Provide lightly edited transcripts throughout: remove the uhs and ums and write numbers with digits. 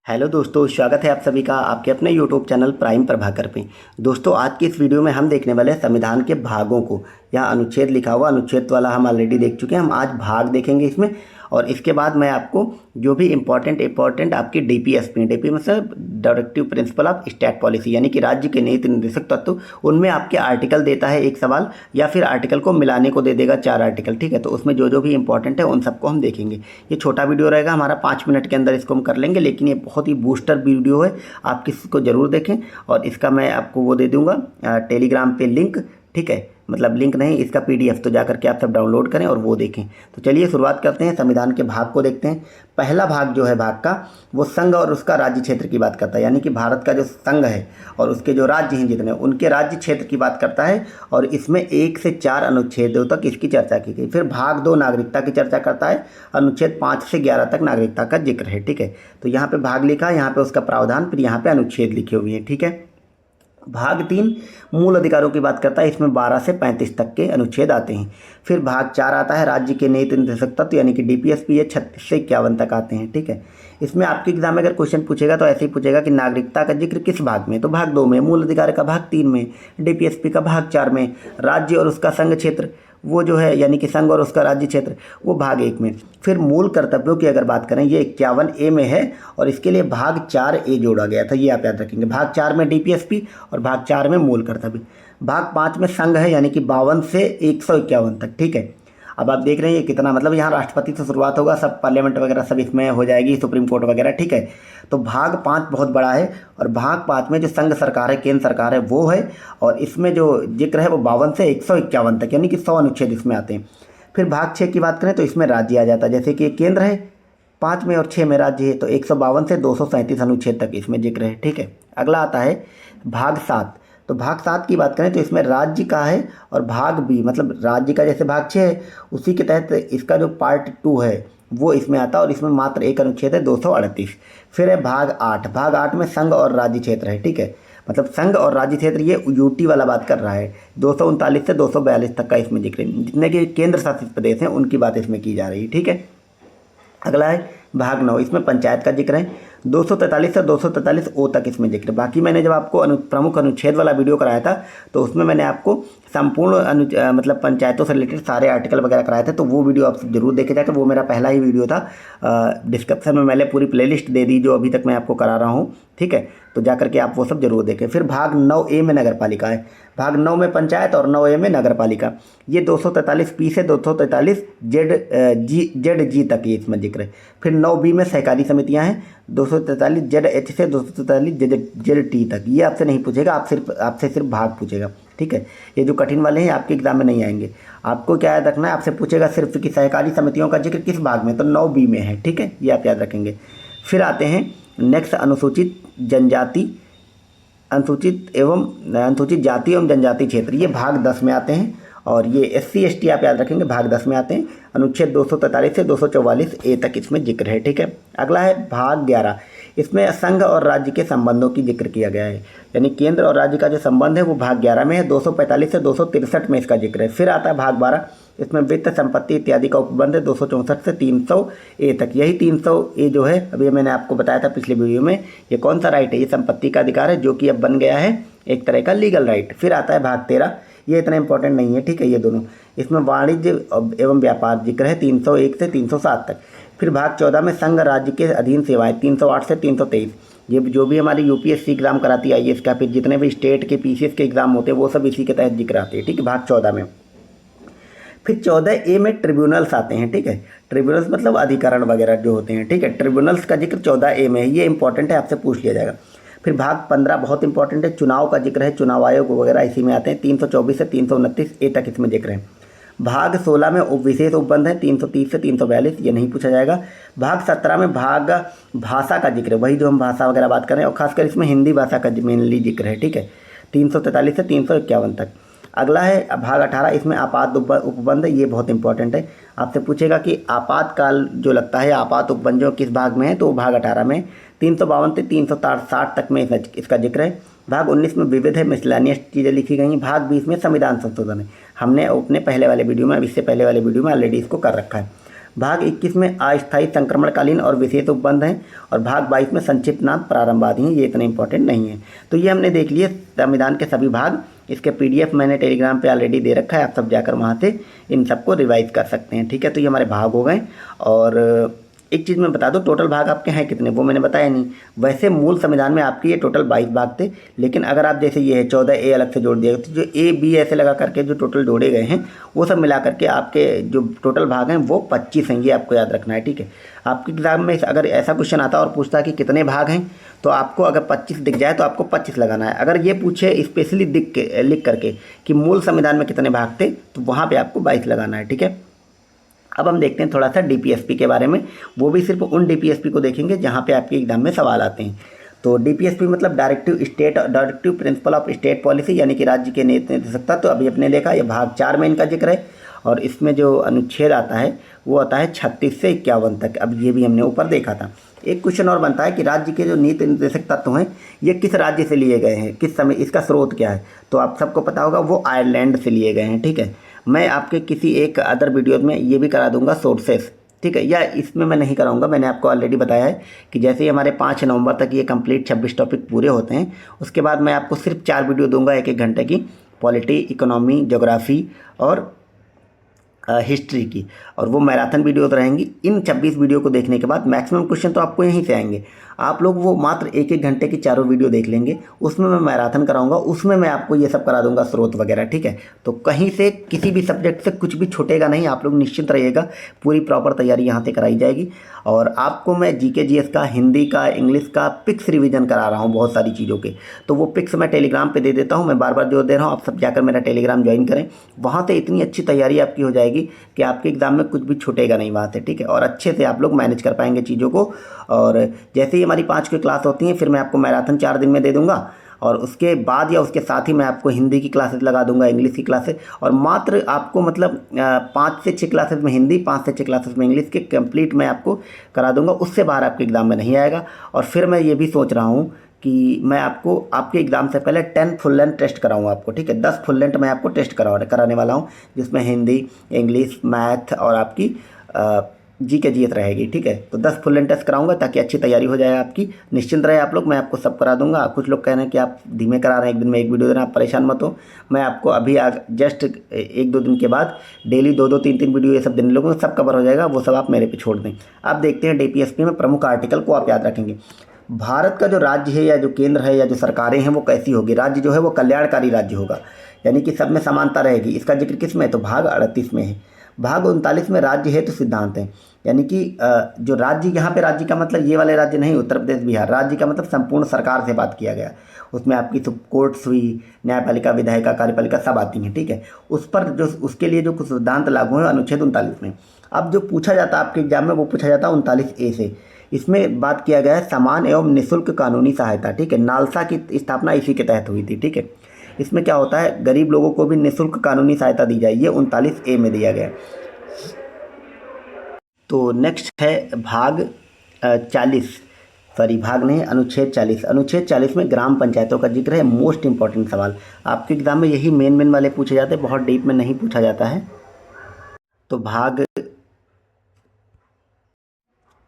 Hello दोस्तों, स्वागत है आप सभी का आपके अपने यूट्यूब चैनल प्राइम प्रभाकर पे। दोस्तों, आज की इस वीडियो में हम देखने वाले हैं संविधान के भागों को। यहाँ अनुच्छेद लिखा हुआ, अनुच्छेद वाला हम ऑलरेडी देख चुके हैं। हम आज भाग देखेंगे इसमें, और इसके बाद मैं आपको जो भी इंपॉर्टेंट आपकी डीपी मतलब directive principle of state policy, यानी कि राज्य के नीति निर्देशक तत्व, उनमें आपके आर्टिकल देता है एक सवाल, या फिर आर्टिकल को मिलाने को दे देगा 4 आर्टिकल। ठीक है, तो उसमें जो जो भी इंपॉर्टेंट है उन सबको हम देखेंगे। ये छोटा वीडियो रहेगा हमारा, 5 मिनट के अंदर इसको हम कर लेंगे, लेकिन ये बहुत ही बूस्टर वीडियो है, आप किसको ज़रूर देखें। और इसका मैं आपको वो दे दूंगा टेलीग्राम पे लिंक। ठीक है, मतलब लिंक नहीं, इसका पीडीएफ, तो जाकर के आप सब डाउनलोड करें और वो देखें। तो चलिए शुरुआत करते हैं, संविधान के भाग को देखते हैं। पहला भाग जो है भाग का, वो संघ और उसका राज्य क्षेत्र की बात करता है, यानी कि भारत का जो संघ है और उसके जो राज्य हैं जितने, उनके राज्य क्षेत्र की बात करता है। और इसमें 1 से 4 अनुच्छेदों तक इसकी चर्चा की गई। फिर भाग 2 नागरिकता की चर्चा करता है, अनुच्छेद 5 से 11 तक नागरिकता का जिक्र है। ठीक है, तो यहाँ पे भाग लिखा है, यहाँ पे उसका प्रावधान, फिर यहाँ पे अनुच्छेद लिखे हुए हैं। ठीक है, भाग 3 मूल अधिकारों की बात करता है, इसमें 12 से 35 तक के अनुच्छेद आते हैं। फिर भाग 4 आता है राज्य के नीति निर्देशक तत्व, यानी कि डीपीएसपी, ये 36 से 51 तक आते हैं। ठीक है, इसमें आपके एग्जाम में अगर क्वेश्चन पूछेगा तो ऐसे ही पूछेगा कि नागरिकता का जिक्र किस भाग में, तो भाग 2 में, मूल अधिकार का भाग 3 में, डीपीएसपी का भाग 4 में, राज्य और उसका संघ क्षेत्र वो जो है, यानी कि संघ और उसका राज्य क्षेत्र, वो भाग 1 में। फिर मूल कर्तव्यों की अगर बात करें, ये 51A में है, और इसके लिए भाग 4A जोड़ा गया था, ये आप याद रखेंगे। भाग 4 में डीपीएसपी और भाग 4 में मूल कर्तव्य। भाग 5 में संघ है, यानी कि 52 से 151 तक। ठीक है, अब आप देख रहे हैं ये कितना, मतलब यहाँ राष्ट्रपति से शुरुआत होगा, सब पार्लियामेंट वगैरह सब इसमें हो जाएगी, सुप्रीम कोर्ट वगैरह। ठीक है, तो भाग 5 बहुत बड़ा है, और भाग 5 में जो संघ सरकार है, केंद्र सरकार है, वो है, और इसमें जो जिक्र है वो 52 से 151 तक, यानी कि 100 अनुच्छेद इसमें आते हैं। फिर भाग 6 की बात करें तो इसमें राज्य आ जाता है, जैसे कि केंद्र है 5 में और 6 में राज्य है, तो 152 से 237 अनुच्छेद तक इसमें जिक्र है। ठीक है, अगला आता है भाग 7। तो भाग 7 की बात करें तो इसमें राज्य का है, और भाग बी मतलब राज्य का जैसे भाग 6 है, उसी के तहत इसका जो पार्ट 2 है वो इसमें आता है, और इसमें मात्र एक अनुच्छेद है 238। फिर है भाग 8। भाग 8 में संघ और राज्य क्षेत्र है। ठीक है, मतलब संघ और राज्य क्षेत्र, ये यूटी वाला बात कर रहा है, 239 से 242 तक का इसमें जिक्र है। जितने कि केंद्र शासित प्रदेश हैं उनकी बात इसमें की जा रही है। ठीक है, अगला है भाग 9, इसमें पंचायत का जिक्र है, 243 से 243 ओ तक इसमें जिक्र। बाकी मैंने जब आपको प्रमुख अनुच्छेद वाला वीडियो कराया था, तो उसमें मैंने आपको संपूर्ण मतलब पंचायतों से रिलेटेड सारे आर्टिकल वगैरह कराए थे, तो वो वीडियो आप जरूर देखे जाकर, वो मेरा पहला ही वीडियो था। डिस्क्रिप्शन में मैंने पूरी प्लेलिस्ट दे दी जो अभी तक मैं आपको करा रहा हूँ। ठीक है, तो जाकर के आप वो सब जरूर देखें। फिर भाग 9A में नगर पालिका है, भाग 9 में पंचायत और 9A में नगर पालिका। ये 243P से 243 ZG तक ये इसमें जिक्र है। फिर 9B में सहकारी समितियां हैं, 243 ZH से 243 ZT तक। ये आपसे नहीं पूछेगा, आपसे सिर्फ भाग पूछेगा। ठीक है, ये जो कठिन वाले हैं आपके एग्जाम में नहीं आएंगे। आपको क्या याद रखना है, आपसे पूछेगा सिर्फ कि सहकारी समितियों का जिक्र किस भाग में, तो 9B में है। ठीक है, ये आप याद रखेंगे। फिर आते हैं नेक्स्ट, अनुसूचित जाति एवं जनजाति क्षेत्र, ये भाग 10 में आते हैं, और ये SC ST आप याद रखेंगे, भाग 10 में आते हैं। अनुच्छेद 243 से 244A तक इसमें जिक्र है। ठीक है, अगला है भाग 11, इसमें संघ और राज्य के संबंधों की जिक्र किया गया है, यानी केंद्र और राज्य का जो संबंध है वो भाग 11 में है, 245 से 263 में इसका जिक्र है। फिर आता है भाग 12, इसमें वित्त, संपत्ति इत्यादि का उपबंध है, 264 से 300A तक। यही 300A जो है, अभी मैंने आपको बताया था पिछले वीडियो में, ये कौन सा राइट है, ये संपत्ति का अधिकार है, जो कि अब बन गया है एक तरह का लीगल राइट। फिर आता है भाग 13, ये इतना इंपॉर्टेंट नहीं है। ठीक है, ये दोनों, इसमें वाणिज्य एवं व्यापार जिक्र है 301 से 307 तक। फिर भाग 14 में संघ राज्य के अधीन सेवाएं, 308 से 323। ये जो भी हमारी यूपीएससी एग्जाम कराती है, IAS का, फिर जितने भी स्टेट के PCS के एग्जाम होते हैं वो सब इसी के तहत जिक्र आते हैं। ठीक है, भाग 14 में। फिर 14A में ट्रिब्यूनल्स आते हैं। ठीक है, ट्रिब्यूनल्स मतलब अधिकरण वगैरह जो होते हैं। ठीक है, ट्रिब्यूनल्स का जिक्र 14A में है, ये इंपॉर्टेंट है, आपसे पूछ लिया जाएगा। फिर भाग 15 बहुत इंपॉर्टेंट है, चुनाव का जिक्र है, चुनाव आयोग वगैरह इसी में आते हैं, 324 से 329A तक इसमें जिक्र है। भाग 16 में विशेष उपबंध है, 330 से 342, ये नहीं पूछा जाएगा। भाग 17 में भाग भाषा का जिक्र है, वही जो हम भाषा वगैरह बात करें, और खासकर इसमें हिंदी भाषा का मेनली जिक्र है। ठीक है, 343 से 351 तक। अगला है भाग 18, इसमें आपात उपबंध, ये बहुत इंपॉर्टेंट है, आपसे पूछेगा कि आपातकाल जो लगता है, आपात उपबंध जो किस भाग में है, तो भाग 18 में, 352 से 360 तक में इसका जिक्र है। भाग 19 में विविध है, मिसलेनियस चीज़ें लिखी गई हैं। भाग 20 में संविधान संशोधन है, हमने अपने पहले वाले वीडियो में, अब इससे पहले वाले वीडियो में ऑलरेडी इसको कर रखा है। भाग 21 में अस्थायी संक्रमणकालीन और विशेष उपबंध हैं, और भाग 22 में संक्षिप्त नाम प्रारंभादि हैं। ये इतने इंपॉर्टेंट नहीं है। तो ये हमने देख लिए संविधान के सभी भाग। इसके PDF मैंने टेलीग्राम पे ऑलरेडी दे रखा है, आप सब जाकर वहाँ से इन सबको रिवाइज कर सकते हैं। ठीक है, तो ये हमारे भाग हो गए। और एक चीज़ मैं बता दूं, टोटल भाग आपके हैं कितने वो मैंने बताया नहीं। वैसे मूल संविधान में आपके ये टोटल 22 भाग थे, लेकिन अगर आप जैसे ये है 14A अलग से जोड़ दिया, तो जो A B ऐसे लगा करके जो टोटल जोड़े गए हैं वो सब मिला करके आपके जो टोटल भाग हैं वो 25 हैं। ये आपको याद रखना है। ठीक है, आपके एग्जाम में अगर ऐसा क्वेश्चन आता और पूछता है कि कितने भाग हैं, तो आपको अगर 25 दिख जाए तो आपको 25 लगाना है। अगर ये पूछे स्पेशली लिख करके कि मूल संविधान में कितने भाग थे, तो वहाँ पर आपको 22 लगाना है। ठीक है, अब हम देखते हैं थोड़ा सा DPSP के बारे में। वो भी सिर्फ उन DPSP को देखेंगे जहाँ पे आपके एग्जाम में सवाल आते हैं। तो DPSP मतलब directive principle of state policy, यानी कि राज्य के निर्देशकता। तो अभी अपने देखा, ये भाग 4 में इनका जिक्र है, और इसमें जो अनुच्छेद आता है वो आता है 36 से 51 तक। अब ये भी हमने ऊपर देखा था। एक क्वेश्चन और बनता है कि राज्य के जो नीति निर्देशक तत्व हैं ये किस राज्य से लिए गए हैं, किस समय, इसका स्रोत क्या है। तो आप सबको पता होगा वो आयरलैंड से लिए गए हैं। ठीक है, मैं आपके किसी एक अदर वीडियो में ये भी करा दूंगा सोर्सेस। ठीक है, या इसमें मैं नहीं कराऊंगा, मैंने आपको ऑलरेडी बताया है कि जैसे ही हमारे 5 नवंबर तक ये कंप्लीट 26 टॉपिक पूरे होते हैं, उसके बाद मैं आपको सिर्फ 4 वीडियो दूंगा 1-1 घंटे की, पॉलिटी, इकोनॉमी, ज्योग्राफी और हिस्ट्री की, और वो मैराथन वीडियोज रहेंगी। इन 26 वीडियो को देखने के बाद मैक्सिमम क्वेश्चन तो आपको यहीं से आएंगे। आप लोग वो मात्र 1-1 घंटे की चारों वीडियो देख लेंगे, उसमें मैं मैराथन कराऊंगा, उसमें मैं आपको ये सब करा दूंगा, स्रोत वगैरह। ठीक है, तो कहीं से किसी भी सब्जेक्ट से कुछ भी छूटेगा नहीं, आप लोग निश्चिंत रहिएगा, पूरी प्रॉपर तैयारी यहाँ से कराई जाएगी। और आपको मैं GK GS का, हिंदी का, इंग्लिश का पिक्स रिविजन करा रहा हूँ बहुत सारी चीज़ों के। तो वो पिक्स मैं टेलीग्राम पर दे देता हूँ, मैं बार बार जोर दे रहा हूँ, आप सब जाकर मेरा टेलीग्राम ज्वाइन करें। वहाँ से इतनी अच्छी तैयारी आपकी हो जाएगी कि आपके एग्जाम में कुछ भी छूटेगा नहीं वहाँ से। ठीक है, और अच्छे से आप लोग मैनेज कर पाएंगे चीज़ों को। और जैसे ही हमारी 5 की क्लास होती हैं, फिर मैं आपको मैराथन 4 दिन में दे दूंगा, और उसके बाद या उसके साथ ही मैं आपको हिंदी की क्लासेस लगा दूंगा, इंग्लिश की क्लासेस, और मात्र आपको मतलब 5 से 6 क्लासेस में हिंदी, 5 से 6 क्लासेस में इंग्लिश के कंप्लीट मैं आपको करा दूंगा। उससे बाहर आपके एग्ज़ाम में नहीं आएगा। और फिर मैं ये भी सोच रहा हूँ कि मैं आपको आपके एग्ज़ाम से पहले 10 फुल लेंथ टेस्ट कराऊंगा आपको। ठीक है, 10 फुल लेंथ मैं आपको टेस्ट कराने वाला हूँ, जिसमें हिंदी, इंग्लिश, मैथ और आपकी GK GS रहेगी। ठीक है, तो 10 फुल लेंथ टेस्ट कराऊंगा ताकि अच्छी तैयारी हो जाए आपकी। निश्चिंत रहे आप लोग, मैं आपको सब करा दूंगा। कुछ लोग कह रहे हैं कि आप धीमे करा रहे हैं, 1 दिन में 1 वीडियो दे रहे हैं, आप परेशान मत हो। मैं आपको अभी जस्ट 1-2 दिन के बाद डेली 2-2, 3-3 वीडियो ये सब देने लगूंगा, सब कवर हो जाएगा। वो सब आप मेरे पे छोड़ दें। आप देखते हैं DPSP में प्रमुख आर्टिकल को आप याद रखेंगे। भारत का जो राज्य है या जो केंद्र है या जो सरकारें हैं वो कैसी होगी। राज्य जो है वो कल्याणकारी राज्य होगा, यानी कि सब में समानता रहेगी। इसका जिक्र किस में है, तो भाग 38 में है। भाग 39 में राज्य हेतु सिद्धांत है, यानी कि जो राज्य, यहाँ पे राज्य का मतलब ये वाले राज्य नहीं, उत्तर प्रदेश, बिहार। राज्य का मतलब संपूर्ण सरकार से बात किया गया। उसमें आपकी कोर्ट्स हुई, न्यायपालिका, विधायिका, कार्यपालिका सब आती हैं। ठीक है, उस पर जो उसके लिए जो कुछ सिद्धांत लागू है अनुच्छेद 39 में। अब जो पूछा जाता है आपके एग्जाम में वो पूछा जाता है 39A से। इसमें बात किया गया है समान एवं निःशुल्क कानूनी सहायता। ठीक है, नालसा की स्थापना इसी के तहत हुई थी। ठीक है, इसमें क्या होता है, गरीब लोगों को भी निःशुल्क कानूनी सहायता दी जाए, ये 39A में दिया गया। तो नेक्स्ट है भाग 40, सॉरी भाग नहीं, अनुच्छेद 40। अनुच्छेद 40 में ग्राम पंचायतों का जिक्र है। मोस्ट इंपॉर्टेंट सवाल आपके एग्जाम में यही मेन वाले पूछे जाते हैं, बहुत डीप में नहीं पूछा जाता है।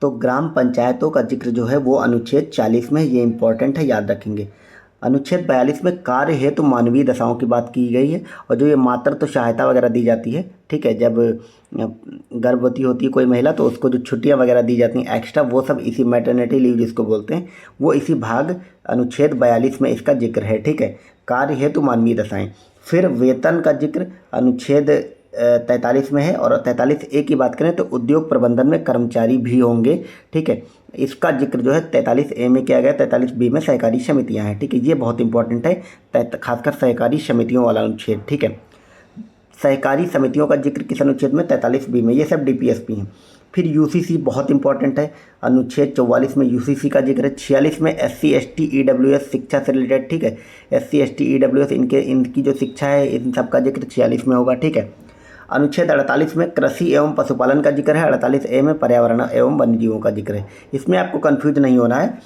तो ग्राम पंचायतों का जिक्र जो है वो अनुच्छेद 40 में, ये इंपॉर्टेंट है, याद रखेंगे। अनुच्छेद 42 में कार्य हेतु मानवीय दशाओं की बात की गई है, और जो ये मातृत्व सहायता वगैरह दी जाती है। ठीक है, जब गर्भवती होती है कोई महिला तो उसको जो छुट्टियां वगैरह दी जाती हैं एक्स्ट्रा, वो सब इसी मैटरनिटी लीव जिसको बोलते हैं, वो इसी भाग अनुच्छेद 42 में इसका जिक्र है। ठीक है, कार्य हेतु मानवीय दशाएँ। फिर वेतन का जिक्र अनुच्छेद 43 में है, और 43A की बात करें तो उद्योग प्रबंधन में कर्मचारी भी होंगे। ठीक है, इसका जिक्र जो है 43A में किया गया। 43B में सहकारी समितियां हैं। ठीक है, ये बहुत इंपॉर्टेंट है, खासकर सहकारी समितियों वाला अनुच्छेद। ठीक है, सहकारी समितियों का जिक्र किस अनुच्छेद में, 43B में। ये सब DPSP हैं। फिर UCC बहुत इंपॉर्टेंट है, अनुच्छेद 44 में UCC का जिक्र है। 46 में SC ST EWS शिक्षा से रिलेटेड। ठीक है, SC ST EWS इनकी जो शिक्षा है इन सब का जिक्र 46 में होगा। ठीक है, अनुच्छेद 48 में कृषि एवं पशुपालन का जिक्र है। 48A में पर्यावरण एवं वन्यजीवों का जिक्र है। इसमें आपको कंफ्यूज नहीं होना है,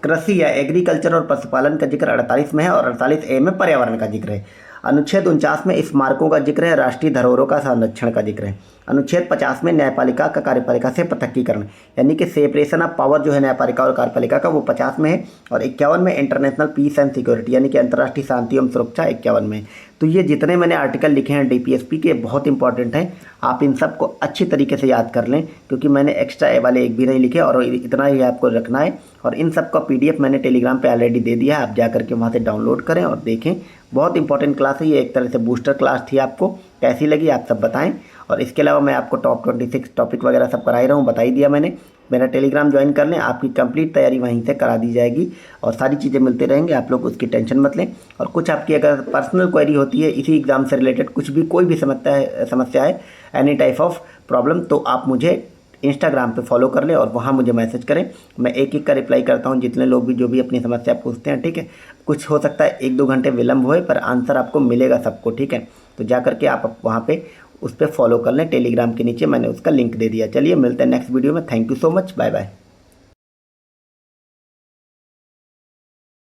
कृषि या एग्रीकल्चर और पशुपालन का जिक्र 48 में है, और 48A में पर्यावरण का जिक्र है। अनुच्छेद 49 में स्मारकों का जिक्र है, राष्ट्रीय धरोहरों का संरक्षण का जिक्र है। अनुच्छेद 50 में न्यायपालिका का कार्यपालिका से पृथकीकरण, यानी कि सेपरेशन ऑफ पावर जो है न्यायपालिका और कार्यपालिका का, वो 50 में है। और 51 में इंटरनेशनल पीस एंड सिक्योरिटी, यानी कि अंतर्राष्ट्रीय शांति एवं सुरक्षा 51 में है। तो ये जितने मैंने आर्टिकल लिखे हैं डीपीएसपी के, बहुत इंपॉर्टेंट हैं। आप इन सब को अच्छी तरीके से याद कर लें, क्योंकि मैंने एक्स्ट्रा ए वाले एक भी नहीं लिखे और इतना ही आपको रखना है। और इन सब का पीडीएफ मैंने टेलीग्राम पे ऑलरेडी दे दिया है, आप जा करके वहाँ से डाउनलोड करें और देखें। बहुत इंपॉर्टेंट क्लास है ये, एक तरह से बूस्टर क्लास थी। आपको कैसी लगी आप सब बताएं। और इसके अलावा मैं आपको टॉप 26 टॉपिक वगैरह सब करा ही रहा हूँ, बता ही दिया मैंने। मेरा टेलीग्राम ज्वाइन कर लें, आपकी कंप्लीट तैयारी वहीं से करा दी जाएगी और सारी चीज़ें मिलते रहेंगे, आप लोग उसकी टेंशन मत लें। और कुछ आपकी अगर पर्सनल क्वेरी होती है इसी एग्ज़ाम से रिलेटेड, कुछ भी कोई भी समस्या है एनी टाइप ऑफ प्रॉब्लम, तो आप मुझे इंस्टाग्राम पे फॉलो कर लें और वहाँ मुझे मैसेज करें। मैं एक एक का रिप्लाई करता हूँ, जितने लोग भी जो भी अपनी समस्या पूछते हैं, ठीक है। कुछ हो सकता है 1-2 घंटे विलम्ब होए, पर आंसर आपको मिलेगा सबको, ठीक है। तो जा करके आप वहाँ पे उस पर फॉलो कर लें, टेलीग्राम के नीचे मैंने उसका लिंक दे दिया। चलिए मिलते हैं नेक्स्ट वीडियो में। Thank you so much, bye bye.